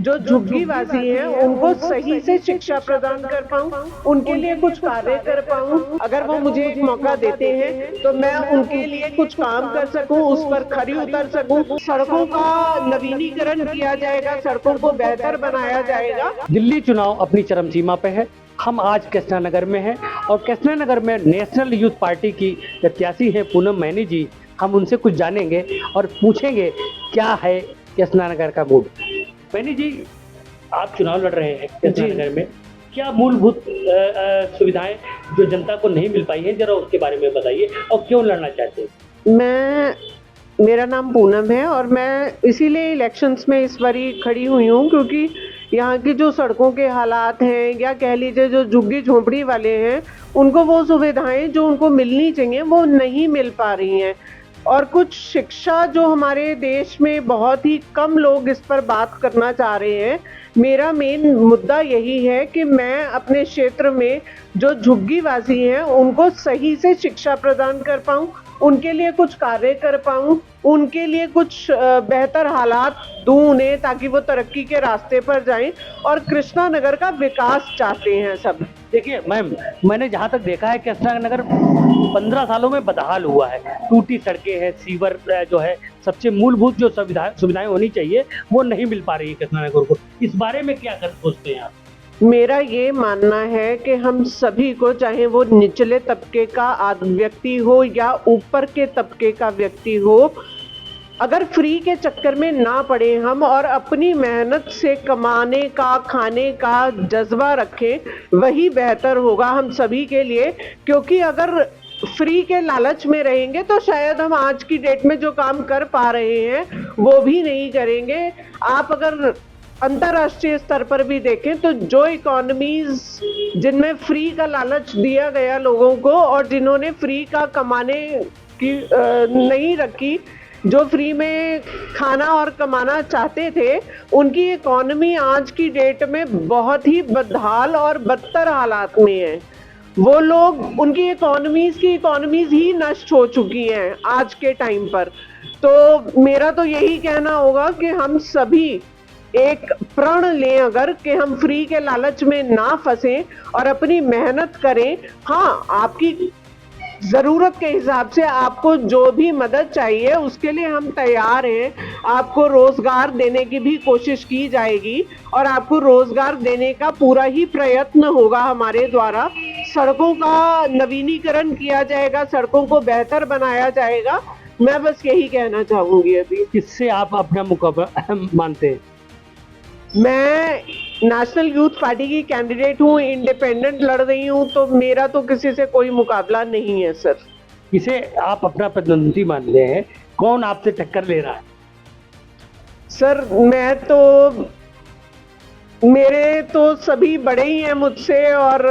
जो झुग्गीवासी हैं उनको सही से शिक्षा प्रदान कर पाऊं, उनके लिए कुछ कार्य कर पाऊं। अगर वो मुझे एक मौका देते हैं तो मैं उनके लिए कुछ काम कर सकूं, उस पर खरी उतर सकूं। सड़कों का नवीनीकरण किया जाएगा, सड़कों को बेहतर बनाया जाएगा। दिल्ली चुनाव अपनी चरम सीमा पे है। हम आज कृष्णा नगर में हैं और कृष्णा नगर में नेशनल यूथ पार्टी की प्रत्याशी हैं पूनम मैनी जी। हम उनसे कुछ जानेंगे और पूछेंगे क्या है कृष्णा नगर का मूड। मैनी जी, आप चुनाव लड़ रहे हैं कृष्णा नगर में, क्या मूलभूत सुविधाएं जो जनता को नहीं मिल पाई हैं, जरा उसके बारे में बताइए और क्यों लड़ना चाहते हैं। मेरा नाम पूनम है और मैं इसीलिए इलेक्शंस में इस बारी खड़ी हुई हूँ क्योंकि यहाँ की जो सड़कों के हालात हैं, या कह लीजिए जो झुग्गी झोंपड़ी वाले हैं, उनको वो सुविधाएं जो उनको मिलनी चाहिए वो नहीं मिल पा रही हैं। और कुछ शिक्षा जो हमारे देश में बहुत ही कम लोग इस पर बात करना चाह रहे हैं। मेरा मेन मुद्दा यही है कि मैं अपने क्षेत्र में जो झुग्गीवासी हैं उनको सही से शिक्षा प्रदान कर पाऊँ, उनके लिए कुछ कार्य कर पाऊँ, उनके लिए कुछ बेहतर हालात दूं उन्हें, ताकि वो तरक्की के रास्ते पर जाएं। और कृष्णा नगर का विकास चाहते हैं सब। देखिए मैम, मैंने जहाँ तक देखा है कृष्णा नगर 15 सालों में बदहाल हुआ है। टूटी सड़कें हैं, सीवर जो है, सबसे मूलभूत जो सुविधाएं होनी चाहिए वो नहीं मिल पा रही है कृष्णा नगर को। इस बारे में क्या कर सोचते हैं आप? मेरा ये मानना है कि हम सभी को, चाहे वो निचले तबके का व्यक्ति हो या ऊपर के तबके का व्यक्ति हो, अगर फ्री के चक्कर में ना पड़े हम और अपनी मेहनत से कमाने का, खाने का जज्बा रखें, वही बेहतर होगा हम सभी के लिए। क्योंकि अगर फ्री के लालच में रहेंगे तो शायद हम आज की डेट में जो काम कर पा रहे हैं वो भी नहीं करेंगे। आप अगर अंतर्राष्ट्रीय स्तर पर भी देखें तो जो इकोनॉमीज जिनमें फ्री का लालच दिया गया लोगों को और जिन्होंने फ्री का कमाने की नहीं रखी, जो फ्री में खाना और कमाना चाहते थे, उनकी इकोनॉमी आज की डेट में बहुत ही बदहाल और बदतर हालात में है। वो लोग, उनकी इकोनॉमीज ही नष्ट हो चुकी हैं आज के टाइम पर। तो मेरा तो यही कहना होगा कि हम सभी एक प्रण लें अगर, कि हम फ्री के लालच में ना फंसें और अपनी मेहनत करें। हाँ, आपकी ज़रूरत के हिसाब से आपको जो भी मदद चाहिए उसके लिए हम तैयार हैं। आपको रोज़गार देने की भी कोशिश की जाएगी और आपको रोज़गार देने का पूरा ही प्रयत्न होगा हमारे द्वारा। सड़कों का नवीनीकरण किया जाएगा, सड़कों को बेहतर बनाया जाएगा। मैं बस यही कहना चाहूँगी। अभी किससे आप अपना मुकाबला मानते हैं? मैं नेशनल यूथ पार्टी की कैंडिडेट हूँ, इंडिपेंडेंट लड़ रही हूँ, तो मेरा तो किसी से कोई मुकाबला नहीं है सर। किसे आप अपना प्रतिद्वंदी मानते हैं? कौन आपसे टक्कर ले रहा है? सर मेरे तो सभी बड़े ही हैं मुझसे और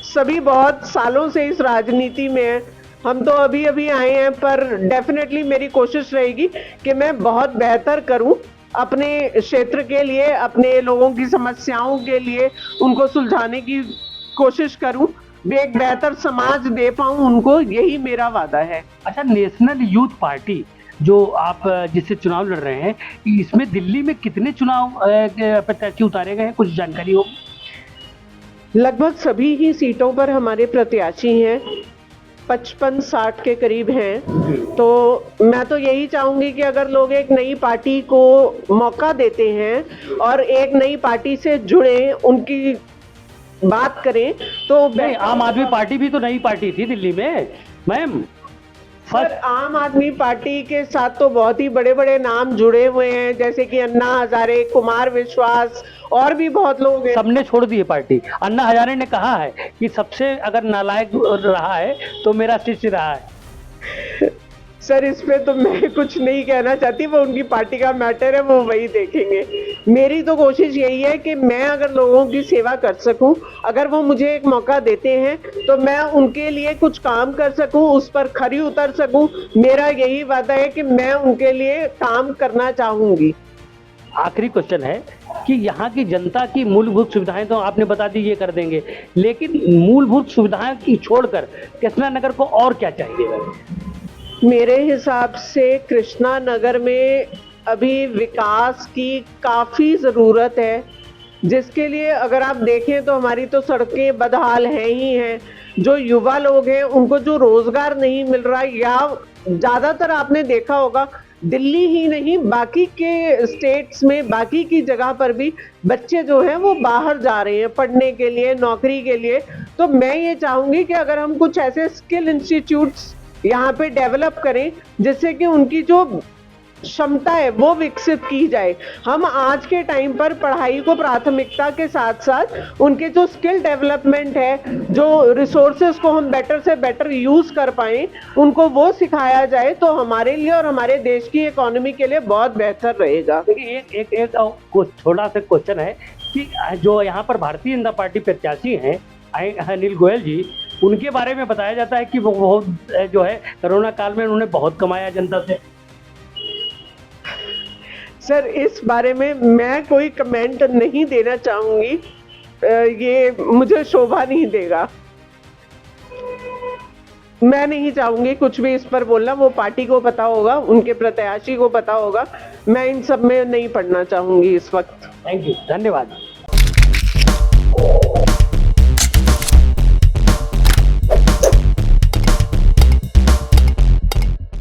सभी बहुत सालों से इस राजनीति में हैं। हम तो अभी अभी आए हैं, पर डेफिनेटली मेरी कोशिश रहेगी कि मैं बहुत बेहतर करूं अपने क्षेत्र के लिए, अपने लोगों की समस्याओं के लिए, उनको सुलझाने की कोशिश करूं, एक बेहतर समाज दे पाऊं उनको, यही मेरा वादा है। अच्छा, नेशनल यूथ पार्टी जो आप जिससे चुनाव लड़ रहे हैं, इसमें दिल्ली में कितने चुनाव प्रत्याशी उतारे गए हैं, कुछ जानकारी हो? लगभग सभी ही सीटों पर हमारे प्रत्याशी हैं, 55-60 के करीब हैं। तो मैं तो यही चाहूंगी कि अगर लोग एक नई पार्टी को मौका देते हैं और एक नई पार्टी से जुड़े, उनकी बात करें तो नहीं, आम आदमी पार्टी भी तो नई पार्टी थी दिल्ली में मैम। सर, आम आदमी पार्टी के साथ तो बहुत ही बड़े बड़े नाम जुड़े हुए हैं, जैसे कि अन्ना हजारे, कुमार विश्वास और भी बहुत लोग हैं। सबने छोड़ दी है पार्टी। अन्ना हजारे ने कहा है कि सबसे अगर नालायक रहा है तो मेरा शिष्य रहा है। सर, इस पे तो मैं कुछ नहीं कहना चाहती, वो उनकी पार्टी का मैटर है, वो वही देखेंगे। मेरी तो कोशिश यही है कि मैं अगर लोगों की सेवा कर सकूं, अगर वो मुझे एक मौका देते हैं तो मैं उनके लिए कुछ काम कर सकूं, उस पर खरी उतर सकूं। मेरा यही वादा है कि मैं उनके लिए काम करना चाहूंगी। आखिरी क्वेश्चन है कि यहाँ की जनता की मूलभूत सुविधाएं तो आपने बता दी, ये कर देंगे, लेकिन मूलभूत सुविधाएं की छोड़कर कृष्णा नगर को और क्या चाहिए? मेरे हिसाब से कृष्णा नगर में अभी विकास की काफ़ी ज़रूरत है, जिसके लिए अगर आप देखें तो हमारी तो सड़कें बदहाल हैं ही हैं। जो युवा लोग हैं उनको जो रोज़गार नहीं मिल रहा, या ज़्यादातर आपने देखा होगा दिल्ली ही नहीं बाकी के स्टेट्स में, बाकी की जगह पर भी बच्चे जो हैं वो बाहर जा रहे हैं पढ़ने के लिए, नौकरी के लिए। तो मैं ये चाहूँगी कि अगर हम कुछ ऐसे स्किल इंस्टीट्यूट्स यहाँ पे डेवलप करें जिससे कि उनकी जो क्षमता है वो विकसित की जाए। हम आज के टाइम पर पढ़ाई को प्राथमिकता के साथ साथ उनके जो स्किल डेवलपमेंट है, जो रिसोर्सेज को हम बेटर से बेटर यूज़ कर पाएँ, उनको वो सिखाया जाए तो हमारे लिए और हमारे देश की इकोनॉमी के लिए बहुत बेहतर रहेगा। देखिए एक छोटा सा क्वेश्चन है कि जो यहाँ पर भारतीय जनता पार्टी प्रत्याशी हैं अनिल गोयल जी, उनके बारे में बताया जाता है कि वो बहुत जो है कोरोना काल में उन्होंने बहुत कमाया जनता से। सर, इस बारे में मैं कोई कमेंट नहीं देना चाहूँगी, ये मुझे शोभा नहीं देगा। मैं नहीं चाहूँगी कुछ भी इस पर बोलना, वो पार्टी को पता होगा, उनके प्रत्याशी को पता होगा। मैं इन सब में नहीं पढ़ना चाहूँगी इस वक्त। थैंक यू, धन्यवाद।